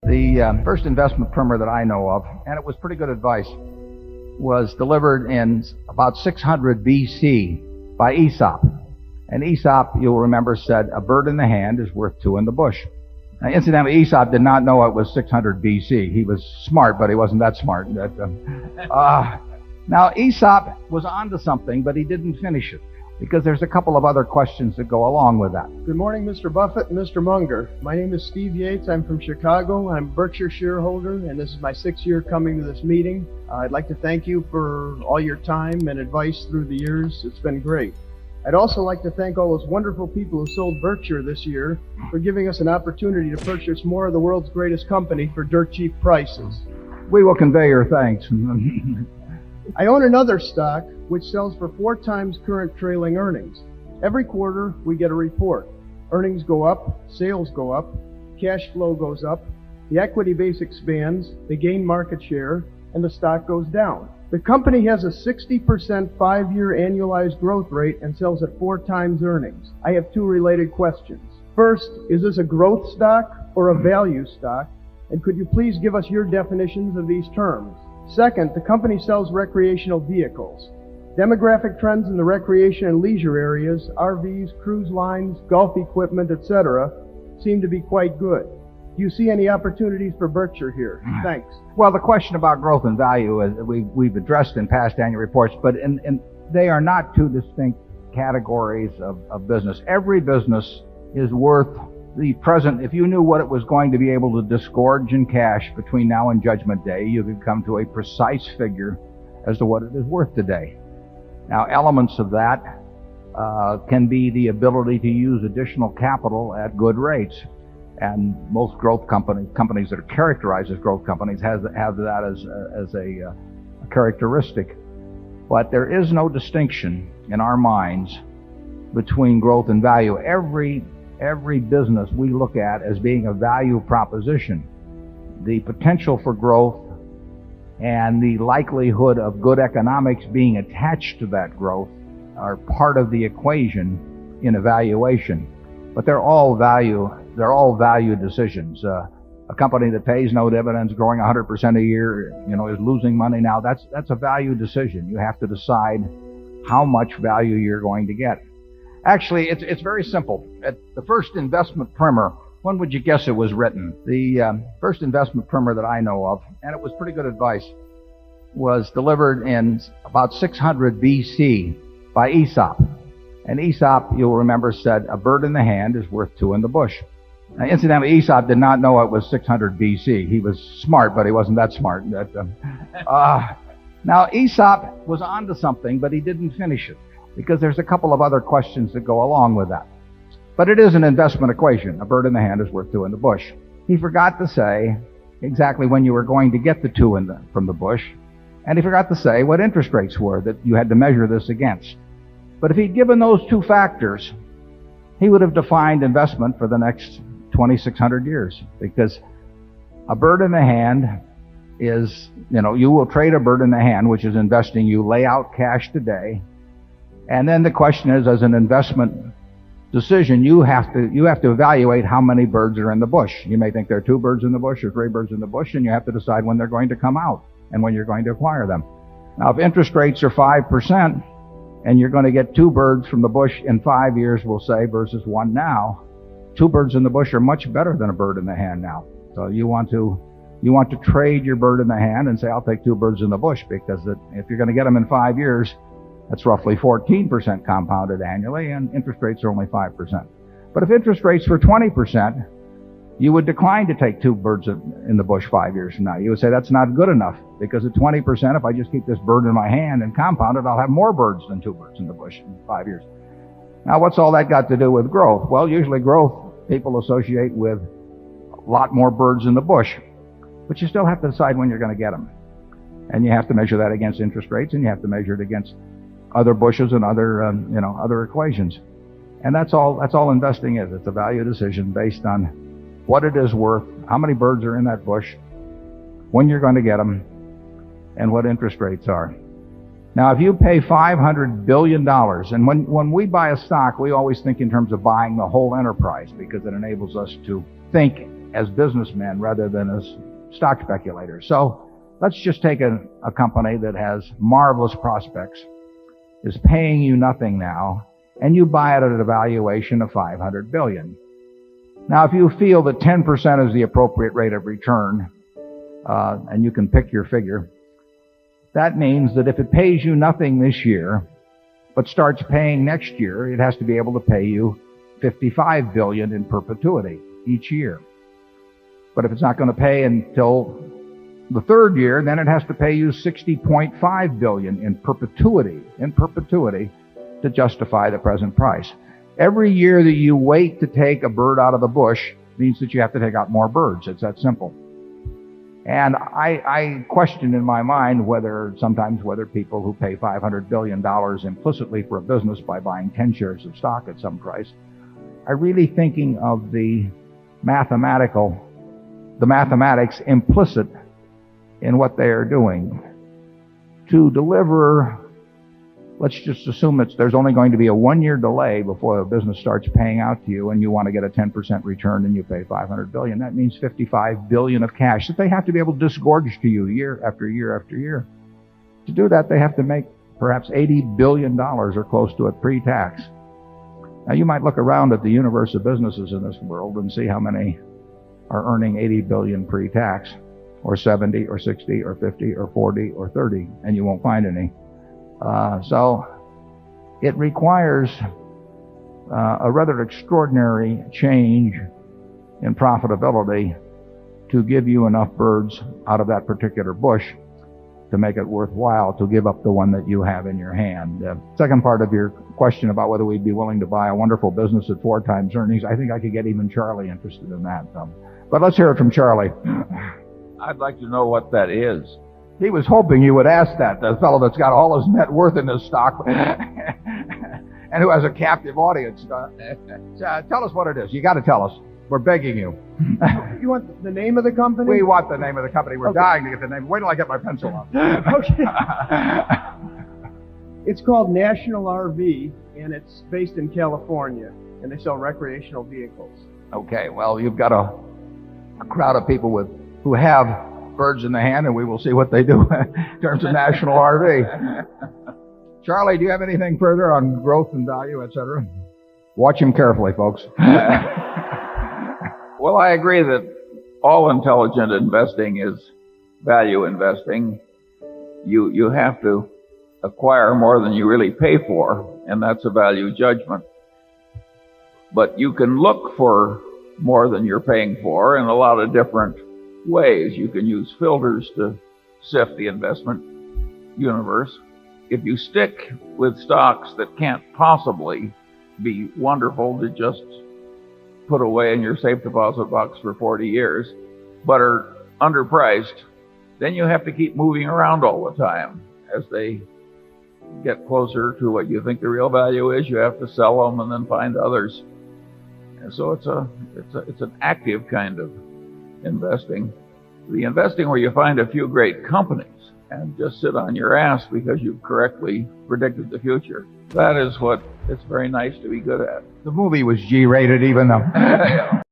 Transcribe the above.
The first investment primer that I know of, and it was pretty good advice, was delivered in about 600 BC by Aesop. And Aesop, you'll remember, said, "A bird in the hand is worth two in the bush." Now, incidentally, Aesop did not know it was 600 BC. He was smart, but he wasn't that smart. Now, Aesop was onto something, but he didn't finish it, because there's a couple of other questions that go along with that. Good morning, Mr. Buffett and Mr. Munger. My name is Steve Yates. I'm from Chicago. I'm a Berkshire shareholder, and this is my 6th year coming to this meeting. I'd like to thank you for all your time and advice through the years. It's been great. I'd also like to thank all those wonderful people who sold Berkshire this year for giving us an opportunity to purchase more of the world's greatest company for dirt cheap prices. We will convey your thanks. I own another stock which sells for 4 times current trailing earnings. Every quarter we get a report. Earnings go up, sales go up, cash flow goes up, the equity base expands, they gain market share, and the stock goes down. The company has a 60% 5-year annualized growth rate and sells at 4 times earnings. I have 2 related questions. First, is this a growth stock or a value stock? And could you please give us your definitions of these terms? Second, the company sells recreational vehicles. Demographic trends in the recreation and leisure areas, RVs, cruise lines, golf equipment, etc., seem to be quite good. Do you see any opportunities for Berkshire here? Thanks. Well, the question about growth and value we've addressed in past annual reports, but they are not 2 distinct categories of business. Every business is worth the present. If you knew what it was going to be able to disgorge in cash between now and Judgment Day, you could come to a precise figure as to what it is worth today. Now, elements of that can be the ability to use additional capital at good rates. And most growth companies that are characterized as growth companies, have that as a characteristic. But there is no distinction in our minds between growth and value. Every business we look at as being a value proposition. The potential for growth and the likelihood of good economics being attached to that growth are part of the equation in evaluation. But they're all value decisions. A company that pays no dividends, growing 100% a year, is losing money now. That's a value decision. You have to decide how much value you're going to get. Actually, it's very simple. At the first investment primer, when would you guess it was written? The first investment primer that I know of, and it was pretty good advice, was delivered in about 600 BC by Aesop. And Aesop, you'll remember, said, "A bird in the hand is worth 2 in the bush." Now, incidentally, Aesop did not know it was 600 BC. He was smart, but he wasn't that smart. Now, Aesop was onto something, but he didn't finish it, because there's a couple of other questions that go along with that. But it is an investment equation. A bird in the hand is worth 2 in the bush. He forgot to say exactly when you were going to get the 2 from the bush, and he forgot to say what interest rates were that you had to measure this against. But if he'd given those 2 factors, he would have defined investment for the next 2,600 years, because a bird in the hand is, you will trade a bird in the hand, which is investing. You lay out cash today, and then the question is, as an investment decision, you have to evaluate how many birds are in the bush. You may think there are 2 birds in the bush or 3 birds in the bush, and you have to decide when they're going to come out and when you're going to acquire them. Now, if interest rates are 5%, and you're going to get 2 birds from the bush in 5 years, we'll say, versus 1 now, 2 birds in the bush are much better than a bird in the hand now. So you want to trade your bird in the hand and say, "I'll take 2 birds in the bush," because if you're going to get them in 5 years, that's roughly 14% compounded annually, and interest rates are only 5%. But if interest rates were 20%, you would decline to take 2 birds in the bush 5 years from now. You would say, "That's not good enough, because at 20%, if I just keep this bird in my hand and compound it, I'll have more birds than 2 birds in the bush in 5 years." Now, what's all that got to do with growth? Well, usually growth people associate with a lot more birds in the bush, but you still have to decide when you're going to get them. And you have to measure that against interest rates, and you have to measure it against other bushes and other equations. And that's all investing is. It's a value decision based on what it is worth, how many birds are in that bush, when you're going to get them, and what interest rates are. Now, if you pay $500 billion, and when we buy a stock, we always think in terms of buying the whole enterprise, because it enables us to think as businessmen rather than as stock speculators. So let's just take a company that has marvelous prospects, is paying you nothing now, and you buy it at a valuation of $500 billion. Now, if you feel that 10% is the appropriate rate of return, and you can pick your figure, that means that if it pays you nothing this year, but starts paying next year, it has to be able to pay you $55 billion in perpetuity each year. But if it's not going to pay until the third year, then it has to pay you $60.5 billion in perpetuity to justify the present price. Every year that you wait to take a bird out of the bush means that you have to take out more birds. It's that simple. And I question in my mind sometimes whether people who pay $500 billion implicitly for a business by buying 10 shares of stock at some price are really thinking of the mathematics implicit in what they are doing. To deliver, let's just assume there's only going to be a 1-year delay before a business starts paying out to you, and you want to get a 10% return and you pay $500 billion. That means $55 billion of cash that they have to be able to disgorge to you year after year after year. To do that, they have to make perhaps $80 billion or close to it pre-tax. Now, you might look around at the universe of businesses in this world and see how many are earning $80 billion pre-tax, or 70, or 60, or 50, or 40, or 30, and you won't find any. So it requires a rather extraordinary change in profitability to give you enough birds out of that particular bush to make it worthwhile to give up the one that you have in your hand. Second part of your question about whether we'd be willing to buy a wonderful business at 4 times earnings, I think I could get even Charlie interested in that. But let's hear it from Charlie. I'd like to know what that is. He was hoping you would ask that, the fellow that's got all his net worth in his stock and who has a captive audience. Tell us what it is. You got to tell us. We're begging you. You want the name of the company? We want the name of the company. We're dying to get the name. Wait till I get my pencil out. Okay. It's called National RV, and it's based in California, and they sell recreational vehicles. Okay, well, you've got a crowd of people who have birds in the hand, and we will see what they do in terms of National RV. Charlie, do you have anything further on growth and value, et cetera? Watch him carefully, folks. Well, I agree that all intelligent investing is value investing. You have to acquire more than you really pay for, and that's a value judgment. But you can look for more than you're paying for in a lot of different ways. You can use filters to sift the investment universe. If you stick with stocks that can't possibly be wonderful to just put away in your safe deposit box for 40 years, but are underpriced, then you have to keep moving around all the time. As they get closer to what you think the real value is, you have to sell them and then find others. And so it's an active kind of investing. The investing where you find a few great companies and just sit on your ass because you've correctly predicted the future. That is what it's very nice to be good at. The movie was G-rated even though.